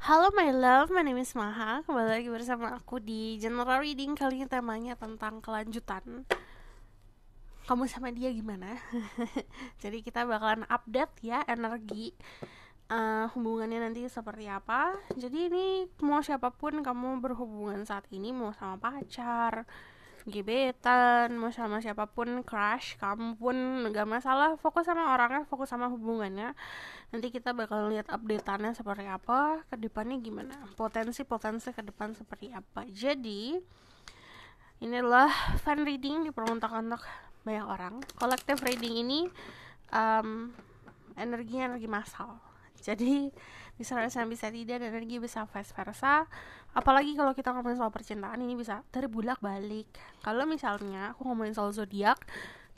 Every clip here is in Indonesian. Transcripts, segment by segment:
Halo my love, my name is Maha. Kembali lagi bersama aku di General Reading. Kali ini temanya tentang kelanjutan. Kamu sama dia gimana? Jadi kita bakalan update ya energi hubungannya nanti seperti apa. Jadi ini mau siapapun kamu berhubungan saat ini, mau sama pacar, gebetan, mau sama siapapun, crush, kamu pun gak masalah. Fokus sama orangnya, fokus sama hubungannya. Nanti kita bakal lihat updateannya seperti apa, ke depannya gimana, potensi-potensi ke depan seperti apa. Jadi ini adalah fan reading, diperuntukkan untuk banyak orang. Collective reading ini energinya energi massal. Jadi bisa rasa bisa tidak, dan energi bisa vice versa. Apalagi kalau kita ngomongin soal percintaan, ini bisa terbulak balik. Kalau misalnya aku ngomongin soal zodiak,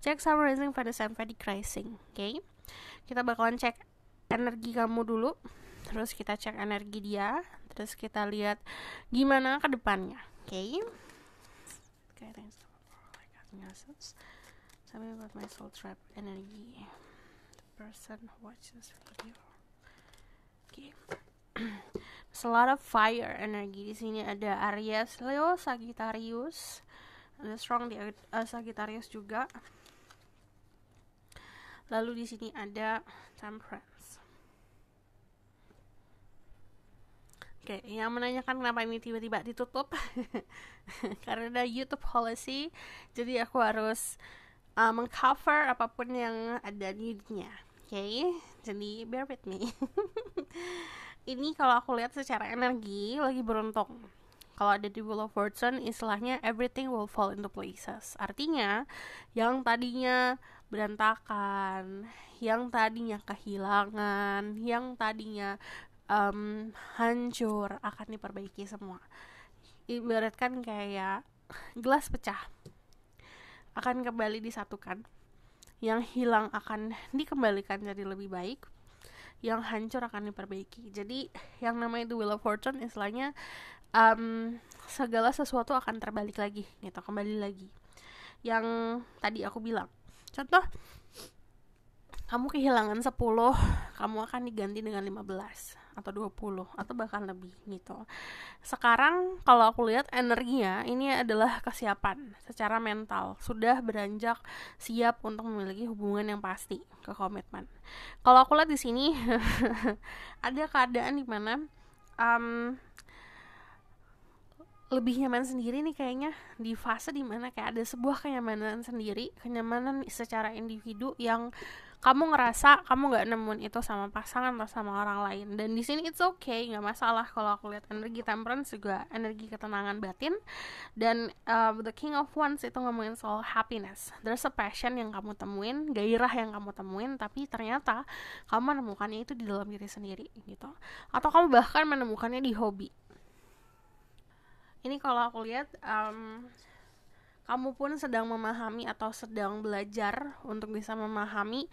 cek Sun Rising Venus and Vedic Rising. Oke, kita bakalan cek energi kamu dulu, terus kita cek energi dia, terus kita lihat gimana ke depannya. Oke. Tell me about my soul trap energy. The person who watches video. Oke. There's a lot of fire energi di sini. Ada Aries, Leo, Sagittarius. Ada strong di Sagittarius juga. Lalu di sini ada Temperance. Oke, yang menanyakan kenapa ini tiba-tiba ditutup karena ada YouTube policy, jadi aku harus mengcover apapun yang ada di dunia. Oke, jadi bear with me. Ini kalau aku lihat secara energi lagi beruntung. Kalau ada di Wheel of Fortune, istilahnya everything will fall into places. Artinya, yang tadinya berantakan, yang tadinya kehilangan, yang tadinya hancur akan diperbaiki semua. Ibaratkan kayak gelas pecah akan kembali disatukan, yang hilang akan dikembalikan jadi lebih baik, yang hancur akan diperbaiki. Jadi yang namanya The Wheel of Fortune istilahnya segala sesuatu akan terbalik lagi gitu, kembali lagi. Yang tadi aku bilang, contoh kamu kehilangan 10, kamu akan diganti dengan 15 atau 20 atau bahkan lebih gitu. Sekarang kalau aku lihat energinya ini adalah kesiapan secara mental, sudah beranjak siap untuk memiliki hubungan yang pasti, ke komitmen. Kalau aku lihat di sini ada keadaan di mana lebih nyaman sendiri nih kayaknya, di fase dimana kayak ada sebuah kenyamanan sendiri, kenyamanan secara individu yang kamu ngerasa kamu nggak nemuin itu sama pasangan atau sama orang lain. Dan di sini it's okay, nggak masalah. Kalau aku lihat energi Temperance juga energi ketenangan batin, dan the King of Wands itu ngomongin soal happiness. There's a passion yang kamu temuin, gairah yang kamu temuin, tapi ternyata kamu menemukannya itu di dalam diri sendiri gitu, atau kamu bahkan menemukannya di hobi. Ini kalau aku lihat kamu pun sedang memahami atau sedang belajar untuk bisa memahami,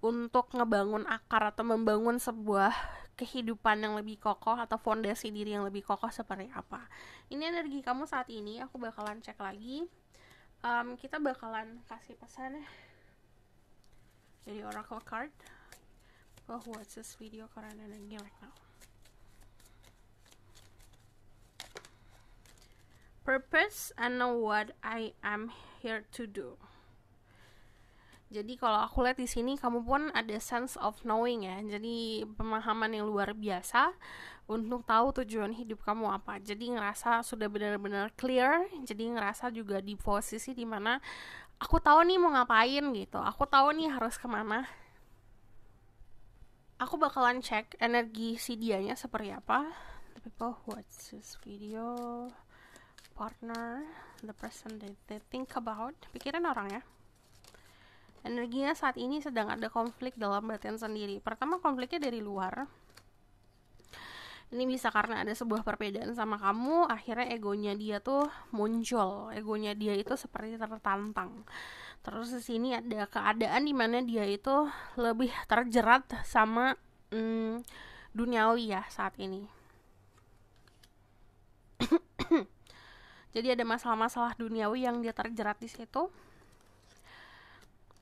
untuk ngebangun akar atau membangun sebuah kehidupan yang lebih kokoh atau fondasi diri yang lebih kokoh seperti apa. Ini energi kamu saat ini. Aku bakalan cek lagi. Kita bakalan kasih pesan dari Oracle card. Oh, what's this video current energy right now? Purpose and know what I am here to do. Jadi kalau aku lihat di sini kamu pun ada sense of knowing ya. Jadi pemahaman yang luar biasa untuk tahu tujuan hidup kamu apa. Jadi ngerasa sudah benar-benar clear. Jadi ngerasa juga di posisi dimana aku tahu nih mau ngapain gitu. Aku tahu nih harus kemana. Aku bakalan cek energi si dianya seperti apa. The people who watch this video, partner, the person that they think about, pikiran orang ya. Energinya saat ini sedang ada konflik dalam batin sendiri. Pertama, konfliknya dari luar. Ini bisa karena ada sebuah perbedaan sama kamu, akhirnya egonya dia tuh muncul. Egonya dia itu seperti tertantang. Terus di sini ada keadaan di mana dia itu lebih terjerat sama duniawi ya saat ini. Jadi ada masalah-masalah duniawi yang dia terjerat di situ.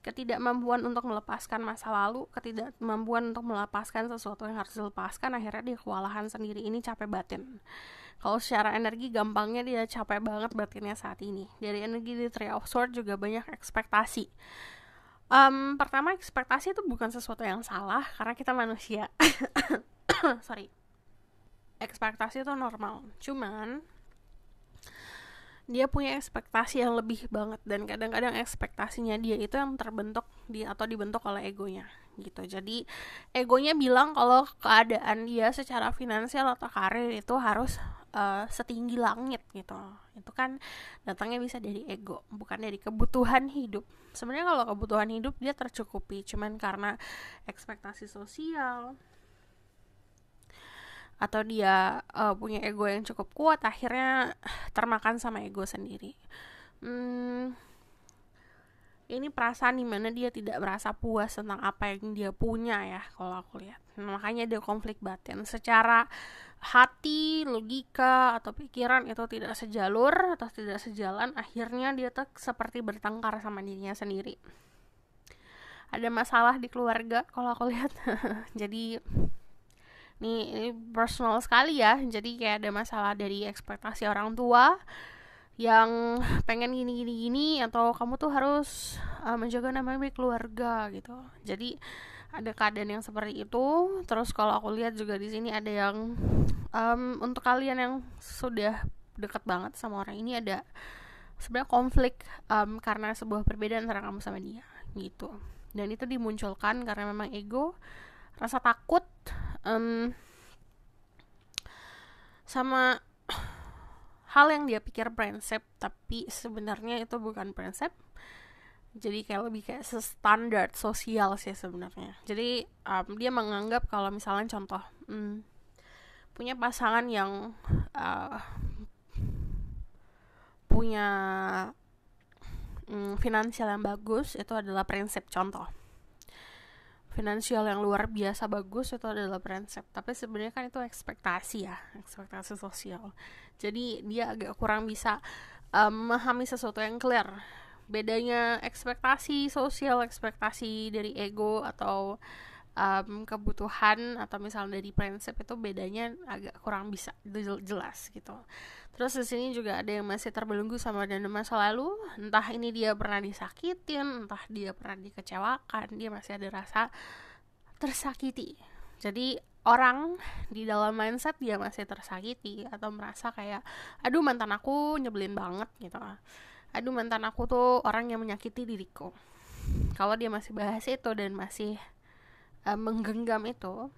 ketidakmampuan untuk melepaskan masa lalu, ketidakmampuan untuk melepaskan sesuatu yang harus dilepaskan, akhirnya dia kewalahan sendiri. Ini capek batin. Kalau secara energi gampangnya dia capek banget batinnya saat ini. Dari energi di Three of Swords juga banyak ekspektasi. Pertama, ekspektasi itu bukan sesuatu yang salah karena kita manusia. Sorry. Ekspektasi itu normal. Cuman dia punya ekspektasi yang lebih banget, dan kadang-kadang ekspektasinya dia itu yang terbentuk atau dibentuk oleh egonya gitu. Jadi egonya bilang kalau keadaan dia secara finansial atau karir itu harus setinggi langit gitu. Itu kan datangnya bisa dari ego, bukan dari kebutuhan hidup. Sebenarnya kalau kebutuhan hidup dia tercukupi, cuman karena ekspektasi sosial atau dia punya ego yang cukup kuat, akhirnya termakan sama ego sendiri. Ini perasaan dimana dia tidak merasa puas tentang apa yang dia punya ya, kalau aku lihat. Makanya dia konflik batin. Secara hati, logika, atau pikiran itu tidak sejalur atau tidak sejalan, akhirnya dia tuh seperti bertengkar sama dirinya sendiri. Ada masalah di keluarga kalau aku lihat. Jadi ini personal sekali ya. Jadi kayak ada masalah dari ekspektasi orang tua yang pengen gini, atau kamu tuh harus menjaga nama baik keluarga gitu. Jadi ada keadaan yang seperti itu. Terus kalau aku lihat juga di sini ada yang untuk kalian yang sudah dekat banget sama orang ini, ada sebenarnya konflik karena sebuah perbedaan antara kamu sama dia gitu. Dan itu dimunculkan karena memang ego, rasa takut, sama hal yang dia pikir prinsip, tapi sebenarnya itu bukan prinsip. Jadi kayak lebih kayak standar sosial sih sebenarnya. Jadi dia menganggap kalau misalnya contoh punya pasangan yang punya finansial yang bagus, itu adalah prinsip. Contoh, finansial yang luar biasa bagus itu adalah prinsip. Tapi sebenarnya kan itu ekspektasi ya, ekspektasi sosial. Jadi dia agak kurang bisa memahami sesuatu yang clear. Bedanya ekspektasi sosial, ekspektasi dari ego atau kebutuhan, atau misalnya dari prinsip, itu bedanya agak kurang bisa jelas gitu. Terus di sini juga ada yang masih terbelenggu sama dendam masa lalu. Entah ini dia pernah disakitin, entah dia pernah dikecewakan, dia masih ada rasa tersakiti. Jadi orang di dalam mindset dia masih tersakiti atau merasa kayak, aduh mantan aku nyebelin banget gitu. Aduh mantan aku tuh orang yang menyakiti diriku. Kalau dia masih bahas itu dan masih menggenggam itu,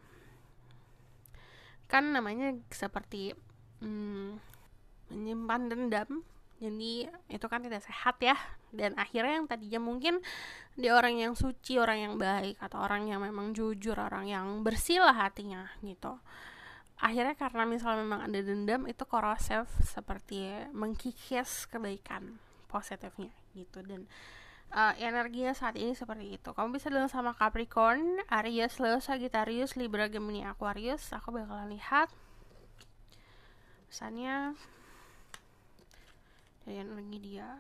kan namanya seperti menyimpan dendam. Jadi itu kan tidak sehat ya. Dan akhirnya yang tadinya mungkin dia orang yang suci, orang yang baik, atau orang yang memang jujur, orang yang bersih lah hatinya gitu, akhirnya karena misalnya memang ada dendam, itu korosif, seperti mengkikis kebaikan positifnya gitu. Dan energinya saat ini seperti itu. Kamu bisa dengan sama Capricorn, Aries, Leo, Sagittarius, Libra, Gemini, Aquarius. Aku bakalan lihat pesannya dari energi dia.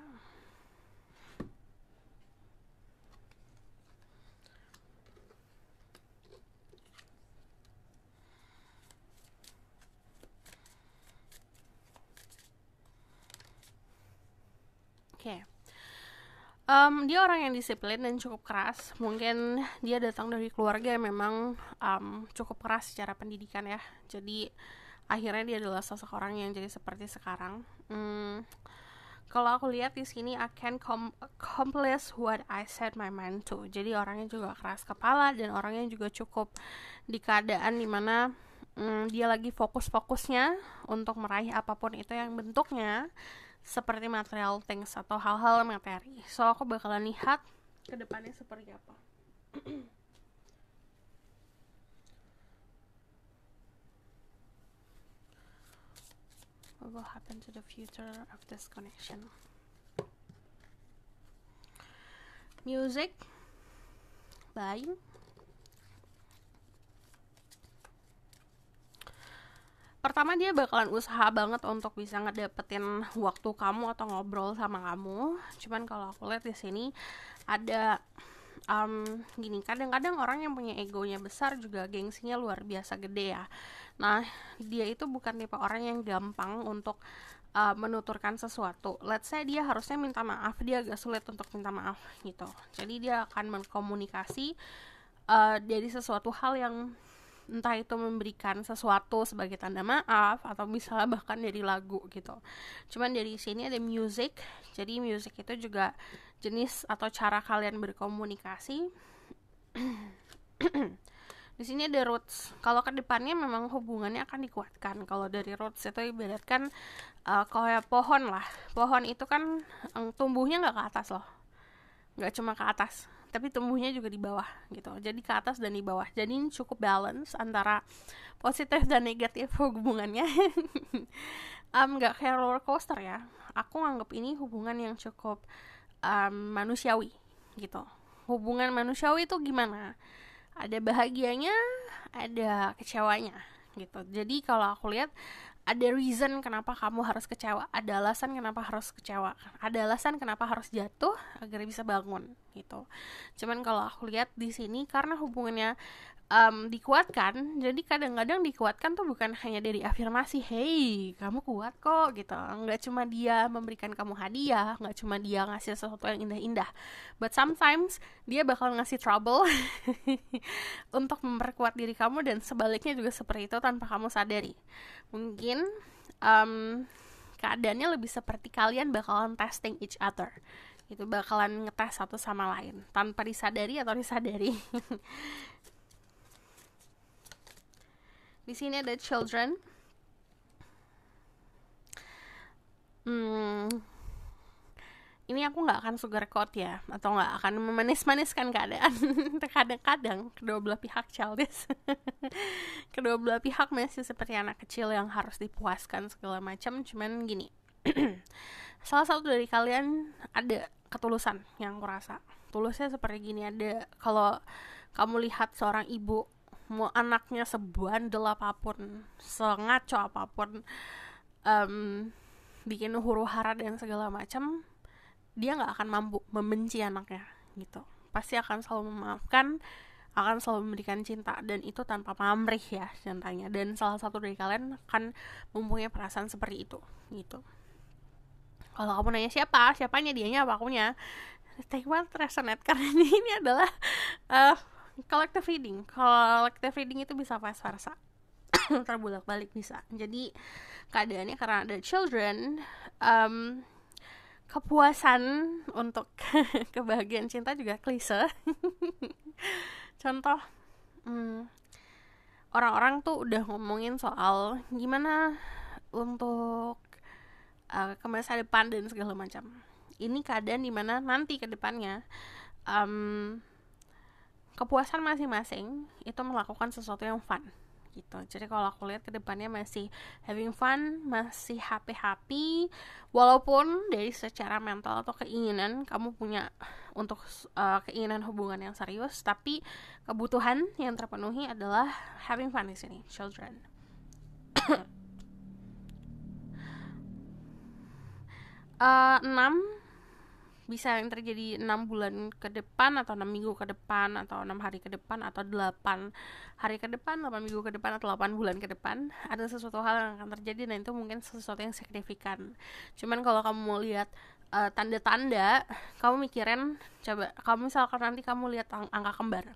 Oke. Dia orang yang disiplin dan cukup keras. Mungkin dia datang dari keluarga yang memang cukup keras secara pendidikan ya. Jadi akhirnya dia adalah sosok orang yang jadi seperti sekarang. Kalau aku lihat di sini, I can accomplish what I set my mind to. Jadi orangnya juga keras kepala, dan orangnya juga cukup di keadaan dimana dia lagi fokus-fokusnya untuk meraih apapun itu yang bentuknya seperti material things atau hal-hal materi. So aku bakalan lihat ke depannya seperti apa. What will happen to the future of this connection? Music by pertama, dia bakalan usaha banget untuk bisa ngedapetin waktu kamu atau ngobrol sama kamu. Cuman kalau aku lihat di sini ada Gini, kadang-kadang orang yang punya egonya besar juga gengsinya luar biasa gede ya. Nah, dia itu bukan tipe orang yang gampang untuk menuturkan sesuatu. Let's say dia harusnya minta maaf, dia agak sulit untuk minta maaf gitu. Jadi dia akan berkomunikasi dari sesuatu hal yang entah itu memberikan sesuatu sebagai tanda maaf atau misalnya bahkan dari lagu gitu. Cuman dari sini ada music. Jadi music itu juga jenis atau cara kalian berkomunikasi. Di sini ada roots. Kalau ke depannya memang hubungannya akan dikuatkan. Kalau dari roots itu ibaratkan kayak pohon lah. Pohon itu kan tumbuhnya nggak ke atas loh, nggak cuma ke atas, tapi tumbuhnya juga di bawah gitu. Jadi ke atas dan di bawah. Jadi ini cukup balance antara positif dan negatif hubungannya. Nggak kayak roller coaster ya. Aku anggap ini hubungan yang cukup manusiawi gitu. Hubungan manusiawi itu gimana? Ada bahagianya, ada kecewanya gitu. Jadi kalau aku lihat ada reason kenapa kamu harus kecewa, ada alasan kenapa harus kecewa, ada alasan kenapa harus jatuh agar bisa bangun gitu. Cuman kalau aku lihat di sini karena hubungannya dikuatkan, jadi kadang-kadang dikuatkan tuh bukan hanya dari afirmasi, hey kamu kuat kok gitu. Nggak cuma dia memberikan kamu hadiah, nggak cuma dia ngasih sesuatu yang indah-indah, but sometimes dia bakal ngasih trouble untuk memperkuat diri kamu, dan sebaliknya juga seperti itu tanpa kamu sadari. Mungkin keadaannya lebih seperti kalian bakalan testing each other gitu, bakalan ngetes satu sama lain tanpa disadari atau disadari. Di sini ada children. Ini aku nggak akan sugarcoat ya, atau nggak akan memanis-maniskan keadaan. Kadang-kadang kedua belah pihak childish. Kedua belah pihak masih seperti anak kecil yang harus dipuaskan segala macam. Cuman gini, salah satu dari kalian ada ketulusan yang aku rasa. Tulusnya seperti gini, ada kalau kamu lihat seorang ibu, mau anaknya sebandel apapun, sengaco apapun, bikin huru hara dan segala macam, dia nggak akan mampu membenci anaknya gitu. Pasti akan selalu memaafkan, akan selalu memberikan cinta, dan itu tanpa pamrih ya cintanya. Dan salah satu dari kalian akan mempunyai perasaan seperti itu gitu. Kalau kamu nanya siapanya, dianya apa akunya, take one resonate, karena ini adalah collective reading. Collective reading itu bisa vice versa. Terbulak-balik bisa. Jadi keadaannya karena ada children, kepuasan untuk kebahagiaan cinta juga klise. Contoh, orang-orang tuh udah ngomongin soal gimana untuk ke masa depan dan segala macam. Ini keadaan dimana nanti ke depannya kepuasan masing-masing itu melakukan sesuatu yang fun gitu. Jadi kalau aku lihat ke depannya masih having fun, masih happy, walaupun dari secara mental atau keinginan kamu punya untuk keinginan hubungan yang serius, tapi kebutuhan yang terpenuhi adalah having fun di sini, children. 6 bisa yang terjadi 6 bulan ke depan, atau 6 minggu ke depan, atau 6 hari ke depan, atau 8 hari ke depan, 8 minggu ke depan, atau 8 bulan ke depan. Ada sesuatu hal yang akan terjadi, dan itu mungkin sesuatu yang signifikan. Cuman kalau kamu mau lihat tanda-tanda, kamu mikirin, coba kamu misalkan nanti kamu lihat angka kembar.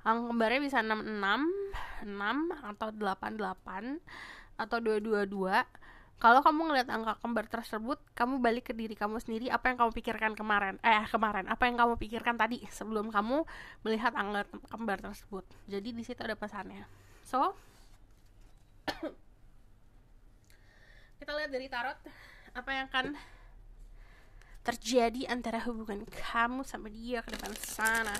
Angka kembarnya bisa 66, 6, atau 88, atau 222. Kalau kamu ngeliat angka kembar tersebut, kamu balik ke diri kamu sendiri, apa yang kamu pikirkan kemarin, apa yang kamu pikirkan tadi sebelum kamu melihat angka kembar tersebut. Jadi di situ ada pesannya. So, kita lihat dari tarot apa yang akan terjadi antara hubungan kamu sama dia ke depan sana.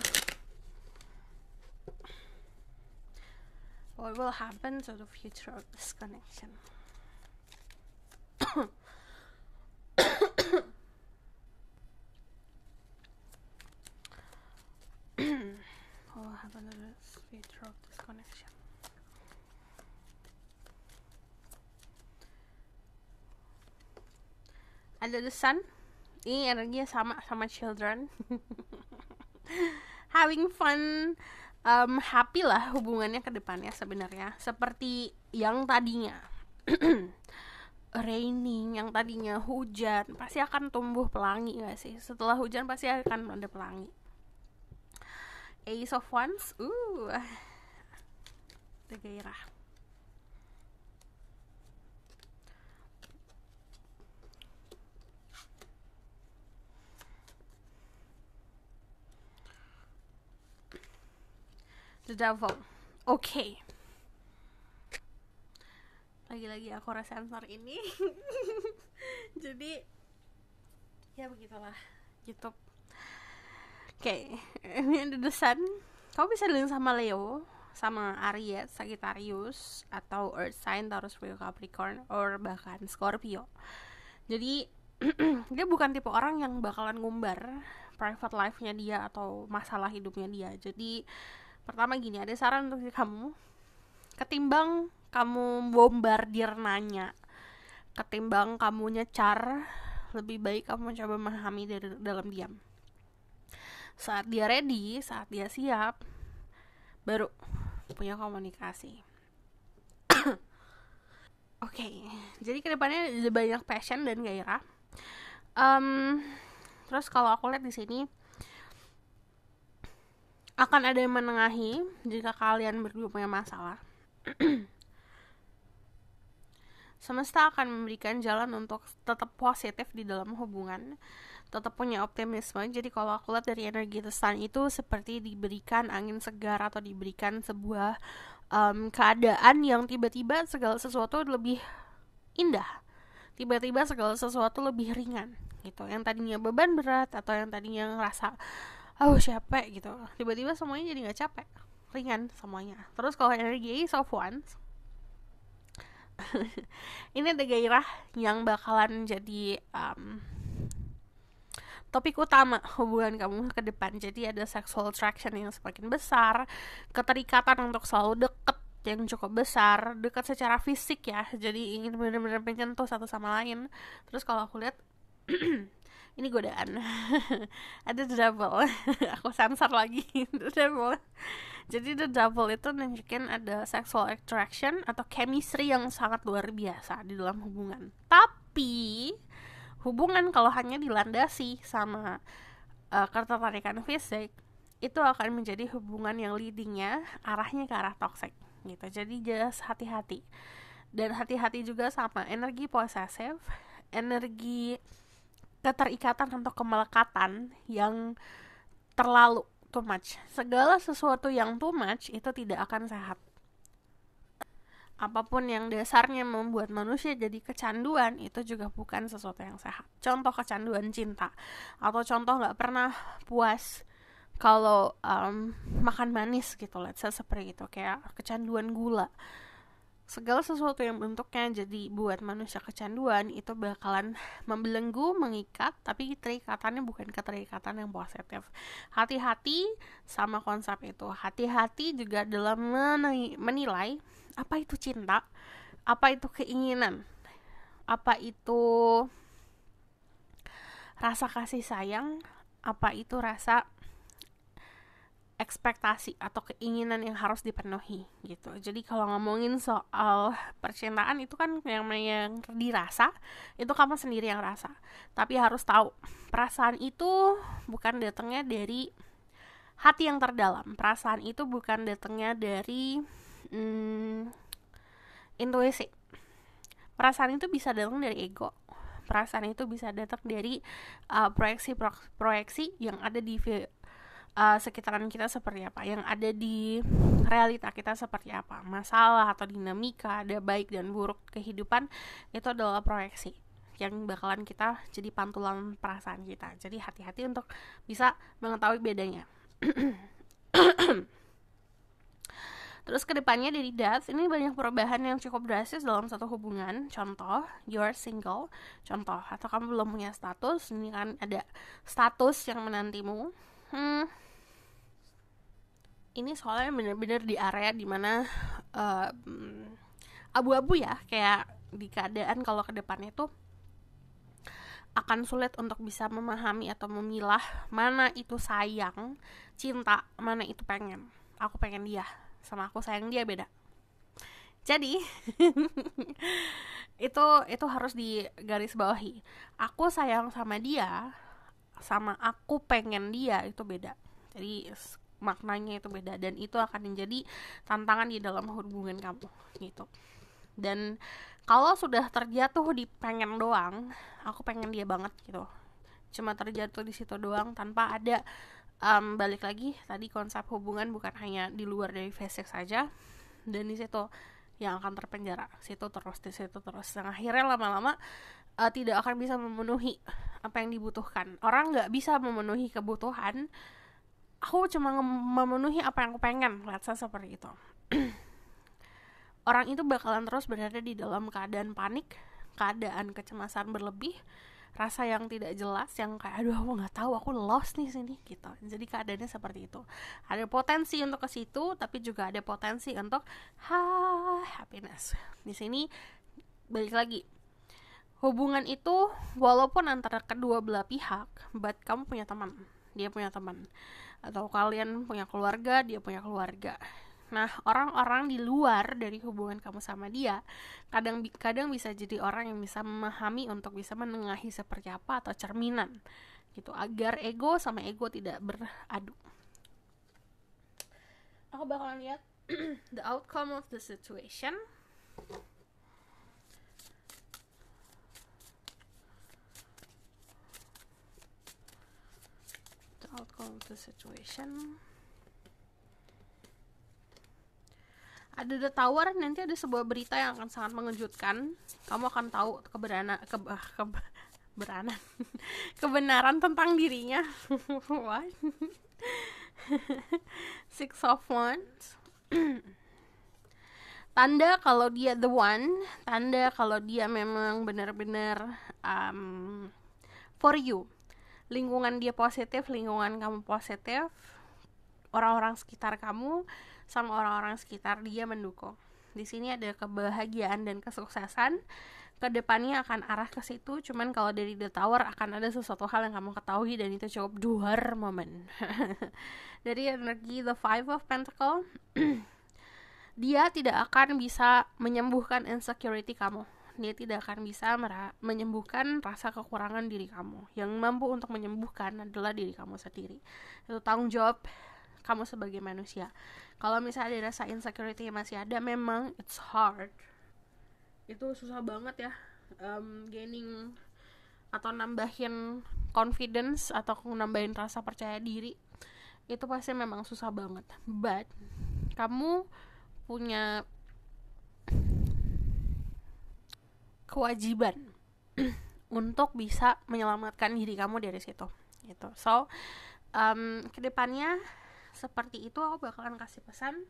What will happen to the future of this connection? What will happen to the future of this connection? Ada the sun. Ini energinya sama children. having fun, happy lah hubungannya ke depannya sebenarnya. Seperti yang tadinya raining, yang tadinya hujan, pasti akan tumbuh pelangi gak sih? Setelah hujan pasti akan ada pelangi. Ace of Wands, ada gairah. The Devil. Oke. Lagi-lagi aku sensor ini. Jadi ya begitulah YouTube. Oke, ini ada The Sun. Kamu bisa dealing sama Leo, sama Aries, Sagittarius, atau Earth sign, Taurus, Virgo, Capricorn, or bahkan Scorpio. Jadi dia bukan tipe orang yang bakalan ngumbar private life-nya dia atau masalah hidupnya dia. Jadi pertama gini, ada saran untuk kamu. Ketimbang kamu bombardir nanya, ketimbang kamu nyecar, lebih baik kamu coba memahami dari dalam diam. Saat dia ready, saat dia siap, baru punya komunikasi. Oke, jadi kedepannya ada banyak passion dan gairah. Terus kalau aku lihat di sini akan ada yang menengahi jika kalian berdua punya masalah. Semesta akan memberikan jalan untuk tetap positif di dalam hubungan, tetap punya optimisme. Jadi kalau aku lihat dari energi The Sun itu seperti diberikan angin segar atau diberikan sebuah keadaan yang tiba-tiba segala sesuatu lebih indah, tiba-tiba segala sesuatu lebih ringan gitu. Yang tadinya beban berat atau yang tadinya ngerasa capek gitu, tiba-tiba semuanya jadi nggak capek, ringan semuanya. Terus kalau energi Ace of Wands, ini ada gairah yang bakalan jadi topik utama hubungan kamu ke depan. Jadi ada sexual attraction yang semakin besar, keterikatan untuk selalu deket yang cukup besar, dekat secara fisik ya, jadi ingin benar-benar menyentuh satu sama lain. Terus kalau aku lihat ini godaan. Ada The Devil. Aku sensor lagi. The Devil. Jadi The Devil itu nunjukin ada sexual attraction atau chemistry yang sangat luar biasa di dalam hubungan. Tapi hubungan kalau hanya dilandasi sama ketertarikan fisik, itu akan menjadi hubungan yang leadingnya arahnya ke arah toxic gitu. Jadi just hati-hati. Dan hati-hati juga sama energi posesif, energi keterikatan atau kemelekatan yang terlalu too much. Segala sesuatu yang too much itu tidak akan sehat. Apapun yang dasarnya membuat manusia jadi kecanduan, itu juga bukan sesuatu yang sehat. Contoh kecanduan cinta, atau contoh gak pernah puas kalau makan manis gitu, let's say seperti itu, kayak kecanduan gula. Segala sesuatu yang bentuknya jadi buat manusia kecanduan itu bakalan membelenggu, mengikat, tapi keterikatannya bukan keterikatan yang positif. Hati-hati sama konsep itu. Hati-hati juga dalam menilai apa itu cinta, apa itu keinginan, apa itu rasa kasih sayang, apa itu rasa ekspektasi atau keinginan yang harus dipenuhi gitu. Jadi kalau ngomongin soal percintaan itu kan yang dirasa, itu kamu sendiri yang rasa. Tapi harus tahu, perasaan itu bukan datangnya dari hati yang terdalam. Perasaan itu bukan datangnya dari intuisi. Perasaan itu bisa datang dari ego. Perasaan itu bisa datang dari proyeksi yang ada di sekitaran kita seperti apa, yang ada di realita kita seperti apa. Masalah atau dinamika, ada baik dan buruk kehidupan, itu adalah proyeksi yang bakalan kita jadi pantulan perasaan kita. Jadi hati-hati untuk bisa mengetahui bedanya. Terus kedepannya dari Death, ini banyak perubahan yang cukup drastis dalam satu hubungan. Contoh, you're single, contoh, atau kamu belum punya status. Ini kan ada status yang menantimu. Ini soalnya benar-benar di area dimana abu-abu ya, kayak di keadaan kalau ke depannya tuh akan sulit untuk bisa memahami atau memilah mana itu sayang, cinta, mana itu pengen. Aku pengen dia, sama aku sayang dia beda. Jadi itu harus digarisbawahi. Aku sayang sama dia sama aku pengen dia itu beda. Jadi maknanya itu beda, dan itu akan menjadi tantangan di dalam hubungan kamu gitu. Dan kalau sudah terjatuh di pengen doang, aku pengen dia banget gitu, cuma terjatuh di situ doang tanpa ada balik lagi tadi, konsep hubungan bukan hanya di luar dari fisik saja, dan di situ yang akan terpenjara, di situ terus, dan akhirnya lama-lama tidak akan bisa memenuhi apa yang dibutuhkan. Orang nggak bisa memenuhi kebutuhan, aku cuma memenuhi apa yang aku pengen, lihat saya seperti itu. Orang itu bakalan terus berada di dalam keadaan panik, keadaan kecemasan berlebih, rasa yang tidak jelas, yang kayak aduh aku nggak tahu, aku lost nih sini gitu. Jadi keadaannya seperti itu. Ada potensi untuk ke situ, tapi juga ada potensi untuk happiness. Di sini balik lagi, hubungan itu walaupun antara kedua belah pihak, but kamu punya teman, dia punya teman, atau kalian punya keluarga, dia punya keluarga. Nah, orang-orang di luar dari hubungan kamu sama dia kadang bisa jadi orang yang bisa memahami untuk bisa menengahi seperti apa, atau cerminan gitu, agar ego sama ego tidak beradu. Aku bakalan lihat the outcome of the situation. The outcome of the situation. Ada The Tower, nanti ada sebuah berita yang akan sangat mengejutkan. Kamu akan tahu kebenaran tentang dirinya. What? Six of Wands. Tanda kalau dia the one, tanda kalau dia memang benar-benar for you. Lingkungan dia positif, lingkungan kamu positif, orang-orang sekitar kamu sama orang-orang sekitar dia mendukung. Di sini ada kebahagiaan dan kesuksesan. Kedepannya akan arah ke situ. Cuman kalau dari The Tower akan ada sesuatu hal yang kamu ketahui, dan itu cukup duar momen. Dari energi The Five of Pentacles, dia tidak akan bisa menyembuhkan insecurity kamu. Dia tidak akan bisa menyembuhkan rasa kekurangan diri kamu. Yang mampu untuk menyembuhkan adalah diri kamu sendiri. Itu tanggung jawab kamu sebagai manusia. Kalau misalnya ada rasa insecurity yang masih ada, memang it's hard. Itu susah banget ya, gaining atau nambahin confidence atau nambahin rasa percaya diri. Itu pasti memang susah banget. But kamu punya kewajiban untuk bisa menyelamatkan diri kamu dari situ gitu. So kedepannya seperti itu, aku bakalan kasih pesan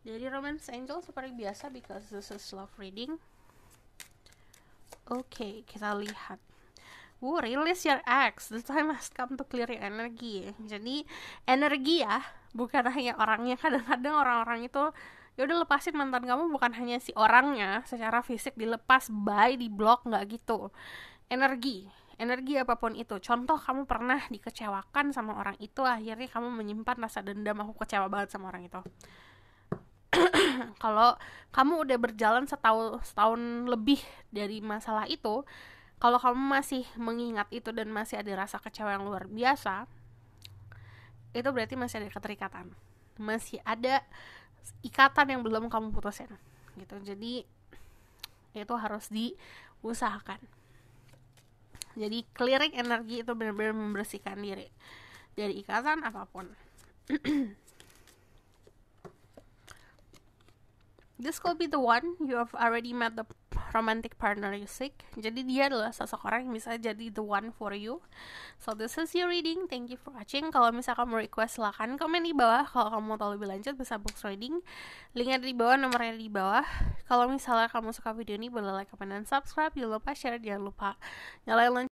dari Romance Angel seperti biasa, because this is love reading. Oke, kita lihat. Release your ex. The time has come to clear your energy. Jadi energi ya, bukan hanya orangnya. Kadang-kadang orang-orang itu ya udah lepasin mantan kamu, bukan hanya si orangnya secara fisik dilepas, di block, nggak gitu. Energi apapun itu. Contoh, kamu pernah dikecewakan sama orang itu, akhirnya kamu menyimpan rasa dendam, aku kecewa banget sama orang itu. Kalau kamu udah berjalan setahun lebih dari masalah itu, kalau kamu masih mengingat itu dan masih ada rasa kecewa yang luar biasa, itu berarti masih ada keterikatan, masih ada ikatan yang belum kamu putusin gitu. Jadi itu harus diusahakan. Jadi clearing energi itu benar-benar membersihkan diri dari ikatan apapun. This could be the one. You have already met the romantic partner you seek. Jadi dia adalah seseorang yang bisa jadi the one for you. So this is your reading. Thank you for watching. Kalau misalkan mau request, silahkan komen di bawah. Kalau kamu mau tahu lebih lanjut, bisa box reading. Linknya di bawah, nomornya di bawah. Kalau misalnya kamu suka video ini, boleh like, comment, dan subscribe. Jangan lupa share, jangan lupa nyalain